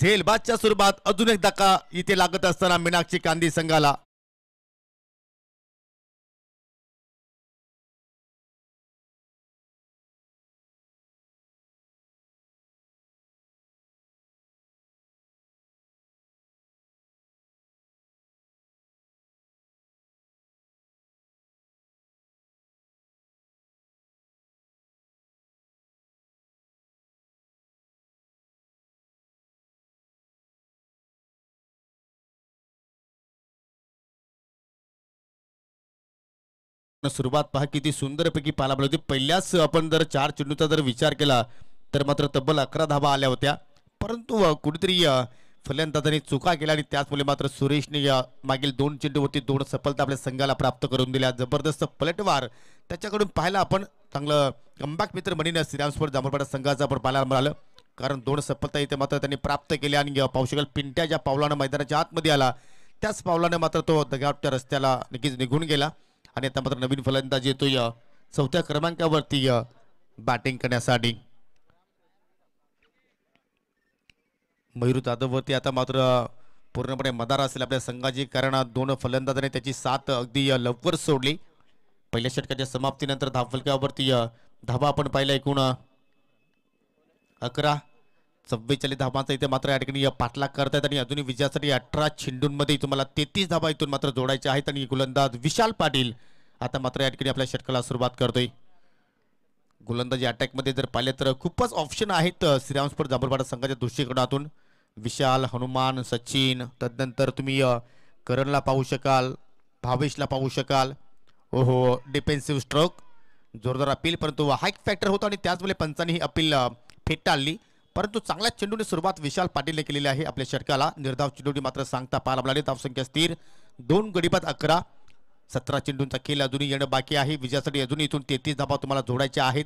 झेलबादच्या स्वरूपात अजून एक धक्का इथे लागत असताना मीनाक्षी कांदी संघाला. सुरुवात पहा किती सुंदरपैकी पाहायला मिळाली होती. पहिल्याच आपण जर 4 चेंडूचा जर विचार केला तर मात्र तब्बल 11 धावा आल्या होत्या, परंतु कुठेतरी फलंदाजांनी चुका केल्या आणि त्याचमुळे मात्र सुरेशने मागील 2 चेंडूवरती 2 सफलता आपल्या संघाला प्राप्त करून दिल्या. जबरदस्त पलटवार त्याच्याकडून पाहायला आपण चांगलं कमबॅक मित्र म्हणून श्रीराम स्पोर्ट्स जांभूळपाडा संघाचं आपण पाहायला मिळालं, कारण 2 सफलता इथे मात्र त्यांनी प्राप्त केल्या. आणि पाहू शकाल पिंट्या ज्या पावलानं मैदानाच्या आतमध्ये आला त्याच पावलाने मात्र तो दगावच्या रस्त्याला नक्कीच निघून गेला. आणि आता मात्र नवीन फलंदाज येतोय 4थ्या क्रमांकावरती बॅटिंग करण्यासाठी. मयूर जाधववरती आता मात्र पूर्णपणे मदार असेल आपल्या संघाची, कारण 2 फलंदाजांनी त्याची साथ अगदी लवकर सोडली. पहिल्या षटकाच्या समाप्तीनंतर धावफलकावरती धावा आपण पाहिला एकूण 11. 44 धावांचा इथे मात्र या ठिकाणी पाठलाग करतायत आणि अजूनही विजयासाठी 18 चेंडूंमध्ये तुम्हाला 33 धावा इथून मात्र जोडायच्या आहेत. आणि गोलंदाज विशाल पाटील आता मात्र या ठिकाणी आपल्या षटकाला सुरुवात करतोय. गोलंदाजी अटॅकमध्ये जर पाहिले तर खूपच ऑप्शन आहेत श्रीराम स्पोर्ट्स जांभूळपाडा संघाच्या दृष्टिकोनातून. विशाल, हनुमान, सचिन, तदनंतर तुम्ही करणला पाहू शकाल, भावेशला पाहू शकाल. ओहो, डिफेन्सिव्ह स्ट्रोक, जोरदार अपील, परंतु हाईक फॅक्टर होता आणि त्याचमुळे पंचांनी ही अपील फेटाळली. परंतु चांगल्या चेंडूने सुरुवात विशाल पाटीलने केलेली आहे आपल्या षटकाला. निर्धाव चेंडूने मात्र सांगता पाहायला मिळाले. धावसंख्या स्थिर, 2 गडी बाद 11. 17 चेंडूंचा खेळ अजूनही येणं बाकी आहे. विजयासाठी अजूनही इथून 33 धावा तुम्हाला जोडायच्या आहेत.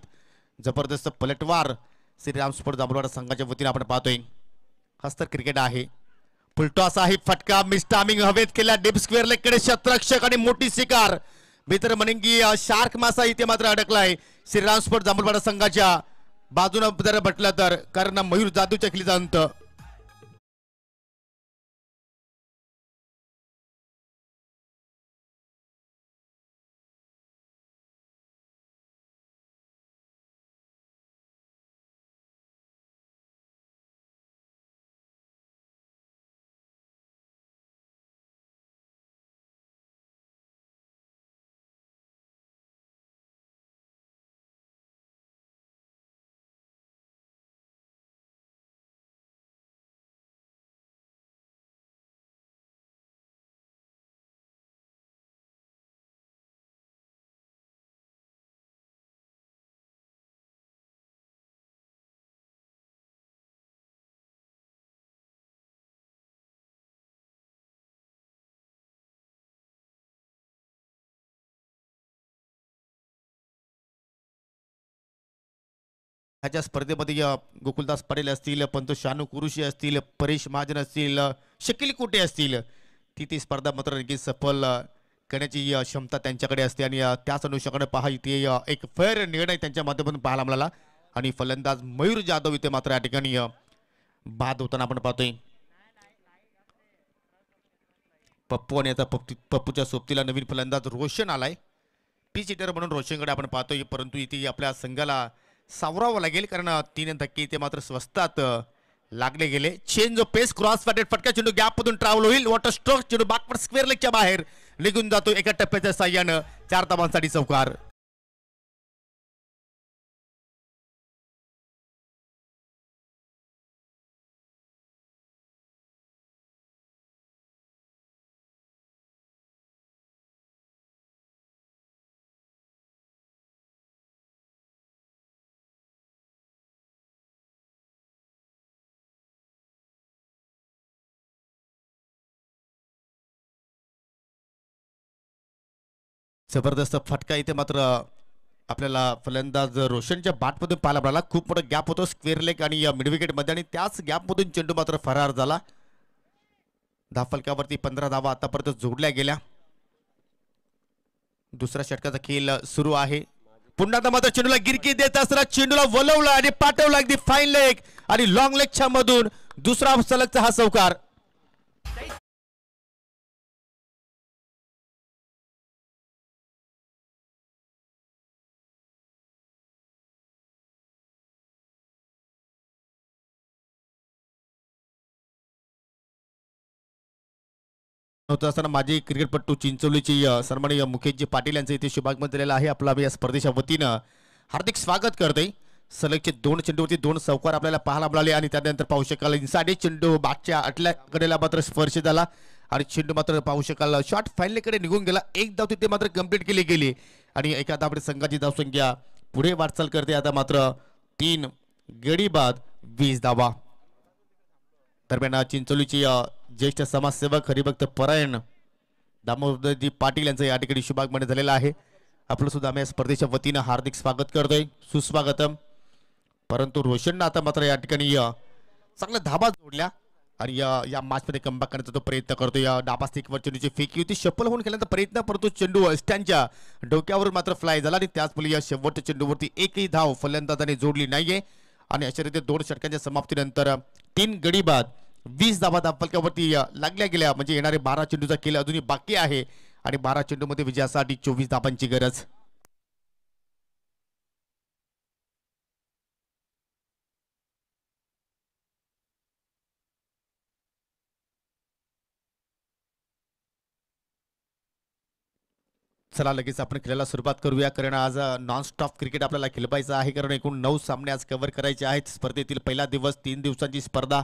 जबरदस्त पलटवार श्रीराम स्पोर्ट्स जांभूळपाडा संघाच्या वतीने आपण पाहतोय. हस्तर क्रिकेट आहे. फुलटॉस आहे, फटका मिस टायमिंग हवेत केला डीप स्क्वेअर लेगकडे क्षेत्ररक्षक आणि मोठी शिकार. मित्र म्हणेन की शार्क मासा इथे मात्र अडकलाय श्रीराम स्पोर्ट्स जांभूळपाडा संघाच्या बाजूने जर म्हटलं तर, कारण मयूर जाधवच्या खेळीचा अंत. ह्याच्या स्पर्धेमध्ये गोकुलदास पटेल असतील, पंतु शानू कुरुशी असतील, परेश महाजन असतील, शकील कोटे असतील, ती स्पर्धा मात्र नक्की सफल करण्याची क्षमता त्यांच्याकडे असते. आणि त्याच अनुषंगाने पहा इथे एक फेअर निर्णय त्यांच्या माध्यमातून पाहायला मिळाला. आणि फलंदाज मयूर जाधव इथे मात्र या ठिकाणी बाद होताना आपण पाहतोय. पप्पू आणि आता पप्पूच्या सोबतीला नवीन फलंदाज रोशन आलाय. पीच हिटर म्हणून रोशनकडे आपण पाहतोय, परंतु इथे आपल्या संघाला सावरावं लागेल, कारण 3 धक्के इथे मात्र स्वस्तात लागले गेले. चेंज ऑफ पेस, क्रॉस फॅटेड फटका, चेंडू गॅप मधून ट्रॅव्हल होईल. वॉटर स्ट्रोक, चेंडू बॅकवर्ड स्क्वेअर लेगच्या बाहेर निघून जातो. एका टप्प्याच्या साह्यानं 4 धावांसाठी चौकार. जबरदस्त फटका इथे मात्र आपल्याला फलंदाज रोशनच्या बॅटमधून पाहायला मिळाला. खूप मोठा गॅप होतो स्क्वेअर लेग आणि मिड विकेट मध्ये, आणि त्याच गॅपमधून चेंडू मात्र फरार झाला. धावफलकावरती 15 धावा आतापर्यंत जोडल्या गेल्या. दुसऱ्या षटकाचा खेळ सुरू आहे. पुन्हा मात्र चेंडूला गिरकी देत असताना चेंडूला वलवलं आणि पाठवला अगदी फाईन लेग आणि लॉंग लेगच्या मधून दुसरा सलगचा हा चौकार. होत असताना माजी क्रिकेटपटू चिंचोलीची सन्माननीय मुकेशजी पाटील यांचं इथे शुभागमन दिलेलं आहे. आपला या स्पर्धेच्या वतीनं हार्दिक स्वागत करते. सलगचे 2 चेंडूवरती 2 चौकार आपल्याला पाहायला मिळाले. आणि त्यानंतर पाहू शकाल इन्साइड चेंडू बागच्या आतल्या कडेला मात्र स्पर्श झाला आणि चेंडू मात्र पाहू शकाल शॉर्ट फाईनलेकडे निघून गेला. एक धाव तिथे मात्र कंप्लीट केली गेली आणि एका धावपडी संघाची धावसंख्या पुढे वाटचाल करते. आता मात्र 3 गडी बाद 20 धावा. दरम्यान चिंचोलीची ज्येष्ठ समाजसेवक हरिभक्त परायण दामोदरजी पाटील यांचं या ठिकाणी शुभागमन झालेलं आहे. आपलं सुद्धा आम्ही स्पर्धेच्या वतीनं हार्दिक स्वागत करतोय, सुस्वागतम. परंतु रोशननं आता मात्र या ठिकाणी चांगल्या धाबा जोडल्या आणि या मॅचमध्ये कमबॅक करण्याचा तो प्रयत्न करतो. या डाबा स्टिकवर चेंडूची फेकी होती, सफल होऊन खेळण्याचा प्रयत्न, परंतु चेंडू स्टँडच्या डोक्यावर मात्र फ्लाय झाला आणि त्याचमुळे या शेवटच्या चेंडूवरती एकही धाव फलंदाजाने जोडली नाहीये. आणि अशा रीती 2 षटकांच्या समाप्तीनंतर 3 गडी बाद 20 धावा धावफलकावरती लागल्या गेल्या. म्हणजे येणारे 12 चेंडूचा खेळ अजूनही बाकी आहे आणि 12 चेंडूमध्ये विजयासाठी 24 धावांची गरज. चला लगेच आपण खेळायला सुरुवात करूया, कारण आज नॉन स्टॉप क्रिकेट आपल्याला खेळवायचं आहे. कारण एकूण 9 सामने आज कव्हर करायचे आहेत. स्पर्धेतील पहिला दिवस 3 दिवसांची स्पर्धा.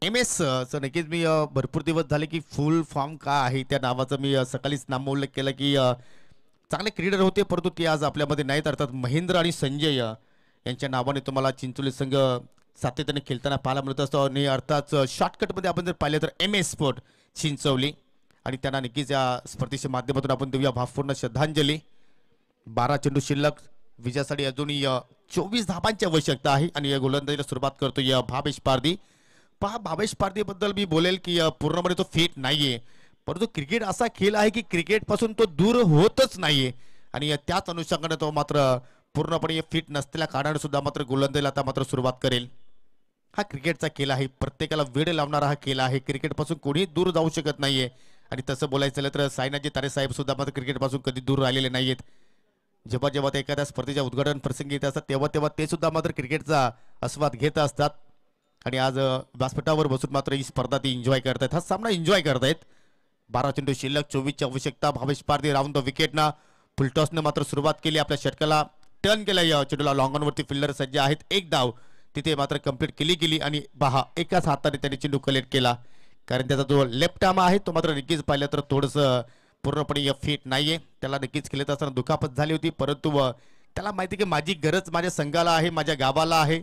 MS चं नक्कीच मी भरपूर दिवस झाले की फुल फॉर्म का आहे त्या नावाचं मी सकाळीच नामोल्लेख केला की चांगले क्रिकेटर होते, परंतु ते आज आपल्यामध्ये नाहीत. अर्थात महेंद्र आणि संजय यांच्या नावाने तुम्हाला चिंचोली संघ सातत्याने खेळताना पाहायला मिळत असतो. आणि अर्थात शॉर्टकटमध्ये आपण जर पाहिलं तर MS स्पोर्ट चिंचोली, आणि त्यांना नक्कीच या स्पर्धेच्या माध्यमातून आपण देऊया भावपूर्ण श्रद्धांजली. 12 चेंडू शिल्लक, विजयासाठी अजूनही 24 धावांची आवश्यकता आहे. आणि या गोलंदाजीला सुरुवात करतो या भावेश पारधी. पहा, भावेश पारधीबद्दल मी बोलेल की पूर्णपणे तो फिट नाहीये, परंतु क्रिकेट असा खेळ आहे की क्रिकेटपासून तो दूर होतच नाहीये. आणि त्याच अनुषंगाने तो मात्र पूर्णपणे फिट नसलेल्या कारणाने सुद्धा मात्र गोलंदाजीला आता मात्र सुरुवात करेल. हा क्रिकेटचा खेळ आहे, प्रत्येकाला वेळ लावणारा हा खेळ आहे. क्रिकेटपासून कोणीही दूर जाऊ शकत नाहीये. आणि तसं बोलायचं झालं तर सायनाजी तारे साहेब सुद्धा मात्र क्रिकेटपासून कधी दूर राहिलेले नाहीयेत. जेव्हा जेव्हा ते एखाद्या स्पर्धेच्या उद्घाटन प्रसंगी येत असतात तेव्हा तेव्हा ते सुद्धा मात्र क्रिकेटचा आस्वाद घेत असतात. आणि आज व्यासपीठावर बसून मात्र ही स्पर्धा ती एन्जॉय करतायत, हा सामना एन्जॉय करतायत. 12 चेंडू शिल्लक, 24ची आवश्यकता. भावेश पारधी राऊंड द विकेटनं फुलटॉसनं मात्र सुरुवात केली. आपल्या षटकाला टर्न केला. या चेंडूला लॉंग ऑनवरती फिल्डर सज्ज आहेत. 1 धाव तिथे मात्र कंप्लीट केली गेली. आणि पहा, एकाच हाताने त्याने चेंडू कलेक्ट केला, कारण त्याचा जो लेफ्ट आर्म आहे तो मात्र नक्कीच पाहिलं तर थोडंसं पूर्णपणे फिट नाहीये. त्याला नक्कीच खेळत असताना दुखापत झाली होती, परंतु त्याला माहिती की माझी गरज माझ्या संघाला आहे, माझ्या गावाला आहे.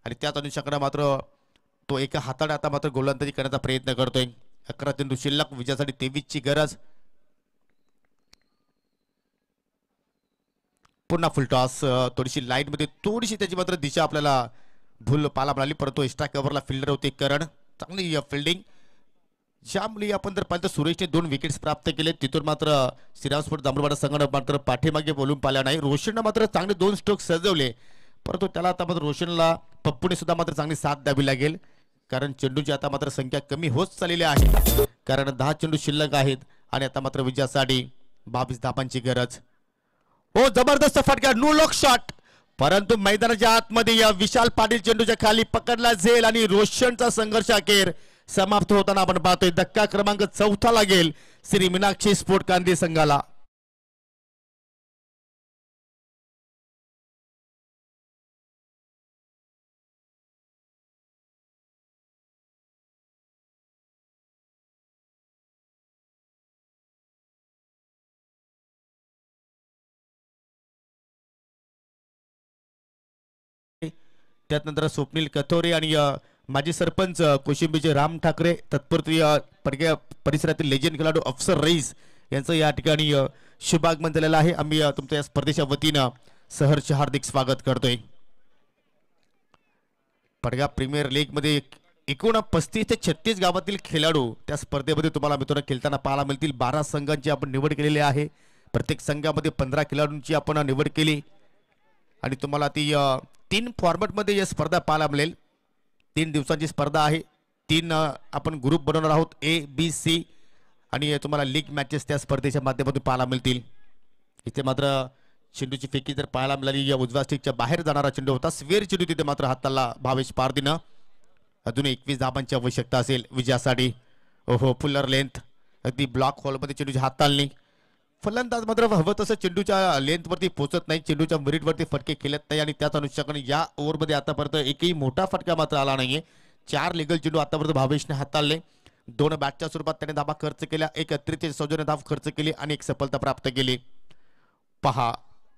आणि त्याच अनुषंगाने मात्र तो एका हाताने आता मात्र गोलंदाजी करण्याचा प्रयत्न करतोय. 11 चेंडू शिल्लक, विजयासाठी 23ची गरज. पुन्हा फुल टॉस. थोडीशी लाईन मध्ये थोडीशी त्याची मात्र दिशा आपल्याला भूल पाहायला मिळाली, परंतु एक्स्ट्रा कव्हरला फिल्डर होते करण. चांगली फिल्डिंग. ज्यामुळे आपण जर पाहिलं तर सुरेशने 2 विकेट्स प्राप्त केले, तिथून मात्र श्रीराम स्पोर्ट जांभूळवाडा संघानं मात्र पाठीमागे बोलून पाहिला नाही. रोशननं मात्र चांगले 2 स्ट्रोक सजवले, परंतु त्याला आता मात्र रोशनला पप्पूने सुद्धा मात्र चांगली साथ द्यावी लागेल, कारण चेंडूची आता मात्र संख्या कमी होत चाललेली आहे. कारण 10 चेंडू शिल्लक आहेत आणि आता मात्र विजयासाठी 22 धावांची गरज. हो, जबरदस्त फटका, नो लॉक शॉट, परंतु मैदानाच्या आतमध्ये या विशाल पाटील चेंडूच्या खाली पकडला जाईल आणि रोशनचा संघर्ष अखेर समाप्त होताना आपण पाहतोय. धक्का क्रमांक 4 लागेल श्री मीनाक्षी स्पोर्ट कांदी संघाला. त्यानंतर स्वप्नील कथोरे आणि माजी सरपंच कोशिंबीचे राम ठाकरे, तत्पूर्वी पडग्या परिसरातील लेजंड खेळाडू अफसर रईस यांचं या ठिकाणी शुभागमन झालेलं आहे. आम्ही तुमच्या या स्पर्धेच्या वतीनं सहर्ष हार्दिक स्वागत करतोय. पडगा प्रीमियर लीग मध्ये एकूण 35 ते 36 गावातील खेळाडू त्या स्पर्धेमध्ये तुम्हाला मित्रांनो खेळताना पाहायला मिळतील. 12 संघांची आपण निवड केलेली आहे. प्रत्येक संघामध्ये 15 खेळाडूंची आपण निवड केली आणि तुम्हाला ती 3 फॉर्मॅटमध्ये या स्पर्धा पाहायला मिळेल. 3 दिवसांची स्पर्धा आहे. 3 आपण ग्रुप बनवणार आहोत, A, B, C, आणि तुम्हाला लीग मॅचेस त्या स्पर्धेच्या माध्यमातून पाहायला मिळतील. इथे मात्र चेंडूची फेकी जर पाहायला मिळाली, या उजव्या स्टिकच्या बाहेर जाणारा चेंडू होता. स्वेअर चेंडू तिथे मात्र हाताला भावेश पारधीनं. अजून 21 धावांची आवश्यकता असेल विजयासाठी. ओहो, फुल्लर लेंथ, अगदी ब्लॉक हॉलमध्ये चेंडूची हाताळणी. फलंदाज मात्र हवं तसं चेंडूच्या लेंथवरती पोहोचत नाही, चेंडूच्या मिरिटवरती फटके खेळत नाही. आणि त्याच अनुषंगाने या ओव्हरमध्ये आतापर्यंत एकही मोठा फटका मात्र आला नाहीये. 4 लिगल चेंडू आतापर्यंत भावेशने हाताळले. 2 बॅटच्या स्वरूपात त्याने धावा खर्च केल्या, 1 अतिरिक्त सौजन्य धाव खर्च केली आणि 1 सफलता प्राप्त केली. पहा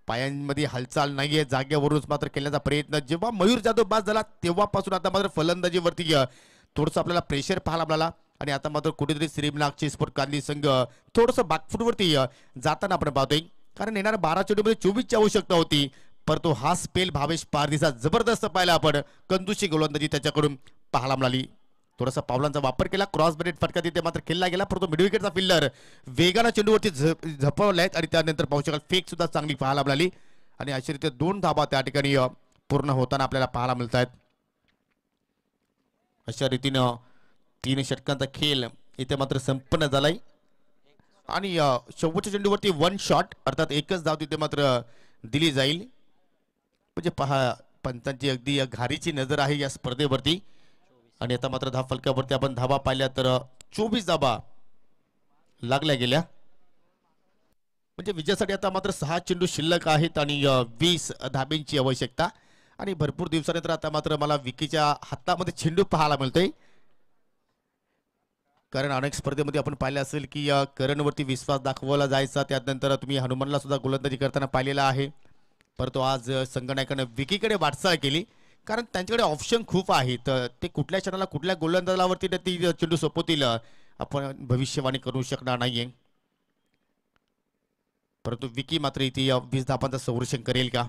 पायांमध्ये हालचाल नाहीये, जागेवरूनच मात्र खेळण्याचा प्रयत्न. जेव्हा मयूर जाधव बाद झाला तेव्हापासून आता मात्र फलंदाजीवरती थोडंसं आपल्याला प्रेशर पाहायला मिळाला आणि आता मात्र कुठेतरी श्रीमनागची स्पोर्ट कांदी संघ थोडंसं बॅकफूटवरती जाताना आपण पाहतोय. कारण येणाऱ्या 12 चेंडूमध्ये 24ची आवश्यकता होती, परंतु हा स्पेल भावेश पारदीचा जबरदस्त पाहिला आपण. कंदूची गोलंदाजी त्याच्याकडून पाहायला मिळाली. थोडासा पावलांचा वापर केला, क्रॉस बॅटेड फटका तिथे मात्र खेळला गेला, परंतु मिडविकेटचा फिल्डर वेगानं चेंडूवरती झपवलायत आणि त्यानंतर पाहू शकाल फेक सुद्धा चांगली पाहायला मिळाली आणि अशा रीती 2 धाबा त्या ठिकाणी पूर्ण होताना आपल्याला पाहायला मिळत आहेत. अशा रीतीनं 3 षटकांचा खेळ इथे मात्र संपन्न झालाय आणि शेवटच्या चेंडूवरती 1 शॉट अर्थात एकच धाव तिथे मात्र दिली जाईल. म्हणजे पहा पंचांची अगदी घारीची नजर आहे या स्पर्धेवरती आणि आता मात्र धाव फलकावरती आपण धावा पाहिल्या तर 24 धावा लागल्या गेल्या. म्हणजे विजयासाठी आता मात्र 6 चेंडू शिल्लक आहेत आणि 20 धाब्यांची आवश्यकता आणि भरपूर दिवसानंतर आता मात्र मला विकीच्या हातामध्ये चेंडू पाहायला मिळतोय. कारण अनेक स्पर्धेमध्ये आपण पाहिलं असेल की करणवरती विश्वास दाखवला जायचा, त्यानंतर तुम्ही हनुमानला सुद्धा गोलंदाजी करताना पाहिलेला आहे. परंतु आज संघनायकाने विकीकडे वाटचाल केली कारण त्यांच्याकडे ऑप्शन खूप आहेत. ते कुठल्या क्षणाला कुठल्या गोलंदाजावरती ती चेंडू सोपवतील आपण भविष्यवाणी करू शकणार नाहीये. परंतु विकी मात्र इथे 20 धावांचं संरक्षण करेल का?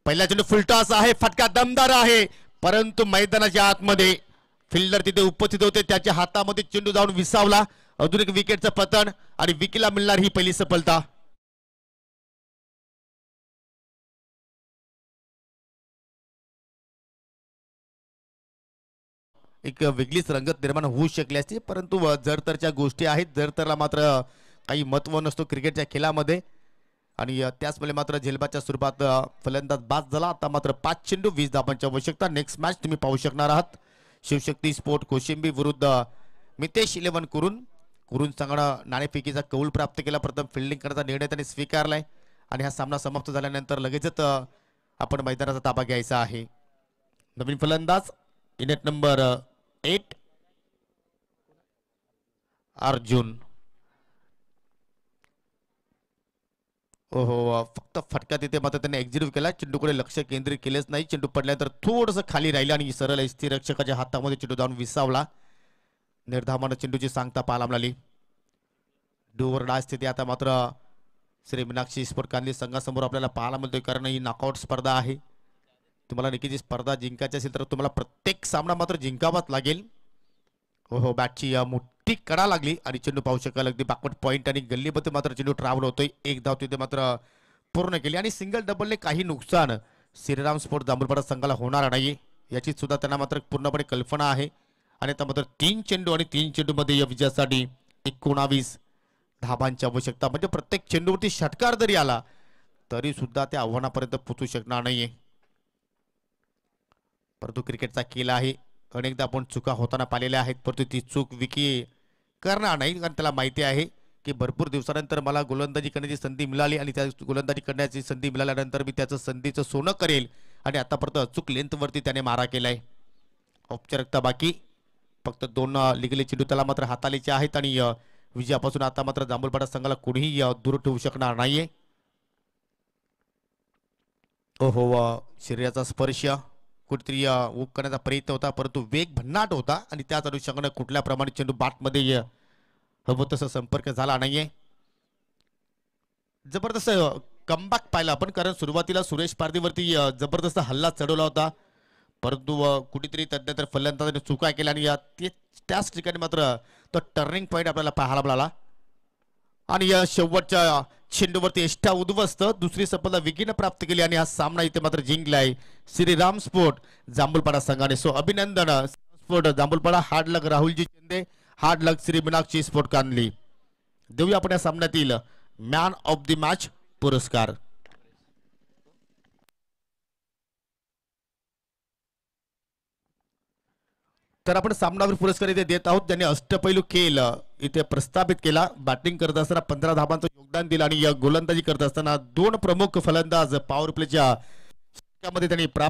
पहिला चेंडू फुलटॉस आहे, फटका दमदार आहे, परंतु मैदानाच्या आतमध्ये फिल्डर तिथे उपस्थित होते, त्याच्या हातामध्ये चेंडू जाऊन विसावला. अजून एक विकेटचं पतन आणि विकीला मिळणार ही पहिली सफलता. एक वेगळीच रंगत निर्माण होऊ शकली असती, परंतु जर तरच्या गोष्टी आहेत. जर तरला मात्र काही महत्व नसतो क्रिकेटच्या खेळामध्ये आणि त्याचमुळे मात्र झेलबाच्या स्वरूपात फलंदाज बाद झाला. आता मात्र 5 चेंडू 20 धावांची आवश्यकता. नेक्स्ट मॅच तुम्ही पाहू शकणार आहात शिवशक्ती स्पोर्ट कोशिंबी विरुद्ध मितेश 11 कुरून संघानं नाणेफेकीचा कौल प्राप्त केला. प्रथम फिल्डिंग करण्याचा निर्णय त्यांनी स्वीकारलाय आणि हा सामना समाप्त झाल्यानंतर लगेचच आपण मैदानाचा ताबा घ्यायचा आहे. नवीन फलंदाज इनेट नंबर 8 अर्जुन. ओहो, फक्त फटका तिथे मात्र त्यांनी एक्झिक्यूट केला, चेंडूकडे लक्ष केंद्रित केलेच नाही. चेंडू पडल्यानंतर थोडंसं खाली राहिला आणि सरळ स्थिरक्षकाच्या हातामध्ये चेंडू जाऊन विसावला. निर्धावानं चेंडूची सांगता पाहायला मिळाली. डोवर डाय स्थिती आता मात्र श्री मीनाक्षी स्पोर्ट कांदी संघासमोर आपल्याला पाहायला मिळतोय कारण ही नॉकआउट स्पर्धा आहे. तुम्हाला नक्कीच स्पर्धा जिंकायची असेल तर तुम्हाला प्रत्येक सामना मात्र जिंकावाच लागेल. हो, बॅटची मोठी कडा लागली आणि चेंडू पाहू शकाल अगदी बॅकवर्ड पॉईंट आणि गल्लीमध्ये मात्र चेंडू ट्रॅव्हल होतोय. एक धाव तिथे मात्र पूर्ण केली आणि सिंगल डबलने काही नुकसान श्रीराम स्पोर्ट जांभूळपाडा संघाला होणार नाही याची सुद्धा त्यांना मात्र पूर्णपणे कल्पना आहे. आणि आता मात्र 3 चेंडू आणि 3 चेंडूमध्ये या विजयासाठी 19 धाबांची आवश्यकता. म्हणजे प्रत्येक चेंडूवरती षटकार जरी आला तरी सुद्धा त्या आव्हानापर्यंत पोहोचू शकणार नाहीये. परंतु क्रिकेटचा खेळ आहे, अनेकदा आपण चुका होताना पाहिलेल्या आहेत, परंतु ती चूक विकी करणार नाही कारण त्याला माहिती आहे की भरपूर दिवसानंतर मला गोलंदाजी करण्याची संधी मिळाली आणि त्या गोलंदाजी करण्याची संधी मिळाल्यानंतर मी त्याचं संधीचं सोनं करेल आणि आतापर्यंत अचूक लेंथवरती त्याने मारा केलाय. औपचारिकता बाकी, फक्त 2 लिगली चेंडू त्याला मात्र हाताळायचे आहेत आणि विजयापासून आता मात्र जांभूळपाडा संघाला कोणीही दूर ठेवू शकणार नाहीये. ओहो, शरीराचा स्पर्श कुठेतरी ऊक करण्याचा प्रयत्न होता, परंतु वेग भन्नाट होता आणि त्याच अनुषंगाने कुठल्या प्रमाणे चेंडू बॅटमध्ये हवं तसं संपर्क झाला नाहीये. जबरदस्त कमबॅक पाहिला आपण कारण सुरुवातीला सुरेश पारदीवरती जबरदस्त हल्ला चढवला होता, परंतु कुठेतरी त्यानंतर फलंदाजाने चुका केल्या आणि त्याच ठिकाणी मात्र तो टर्निंग पॉईंट आपल्याला पाहायला मिळाला आणि या शेवटच्या चेंडूवरती एष्टा उद्ध्वस्त दुसरी सफलता विकीनं प्राप्त केली आणि हा सामना इथे मात्र जिंकलाय श्रीराम स्पोर्ट जांभूळपाडा संघाने. सो अभिनंदन स्पोर्ट जांभूळपाडा. हार्ड लक राहुलजी शिंदे, हार्ड लक श्री मीनाक्षी स्पोर्ट कांदली. देऊया आपण या सामन्यातील मॅन ऑफ द मॅच पुरस्कार. तर आपण सामनावीर पुरस्कार इथे देत आहोत ज्यांनी अष्टपैलू खेळ इथे प्रस्थापित केला. बॅटिंग करत असताना 15 धावांचं योगदान दिलं आणि गोलंदाजी करत असताना 2 प्रमुख फलंदाज पॉवर प्लेच्या त्यांनी प्राप्त